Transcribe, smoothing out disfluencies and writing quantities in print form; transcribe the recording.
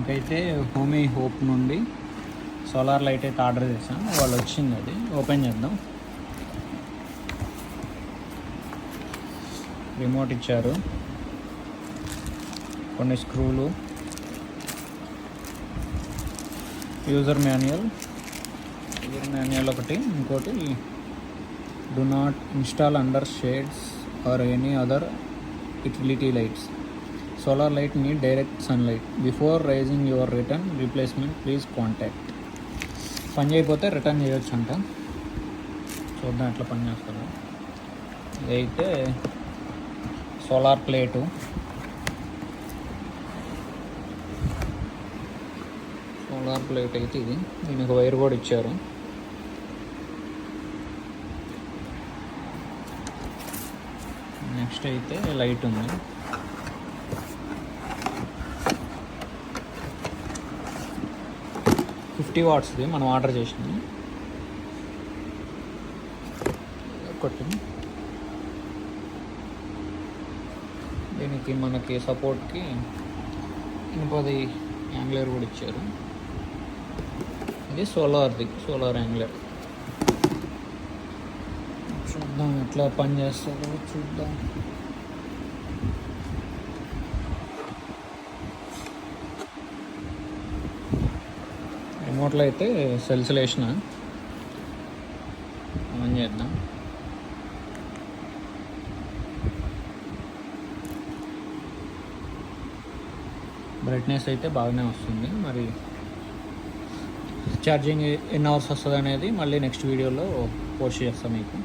మనకైతే హోమీ హోప్ నుండి solar light అయితే ఆర్డర్ చేసాం. వాళ్ళు వచ్చింది, అది ఓపెన్ చేద్దాం. రిమోట్ ఇచ్చారు, కొన్ని స్క్రూలు, యూజర్ మాన్యువల్ ఒకటి, ఇంకోటి do not install under shades or any other utility lights. Solar light need direct sunlight before raising your return replacement please contact. పని చేయకపోతే రిటర్న్ చేయొచ్చు అంట. చూద్దాం ఎట్లా పని చేస్తారో. ఇదైతే సోలార్ ప్లేటు, అయితే ఇది, దీనికి వైర్ కూడా ఇచ్చారు. నెక్స్ట్ అయితే లైట్ ఉంది. $50 మనం ఆర్డర్ చేసింది ఒకటి. దీనికి మనకి సపోర్ట్కి ఇనుపది యాంగ్లర్ కూడా ఇచ్చారు. ఇది సోలార్ యాంగ్లర్. చూద్దాం ఎట్లా పని చేస్తుందో చూద్దాం. రిమోట్లో అయితే సెల్స్లో వేసిన ఆన్ చేద్దాం. బ్రైట్నెస్ అయితే బాగానే వస్తుంది. మరి ఛార్జింగ్ ఎన్ని అవర్స్ వస్తుంది అనేది మళ్ళీ నెక్స్ట్ వీడియోలో పోస్ట్ చేస్తాం మీకు.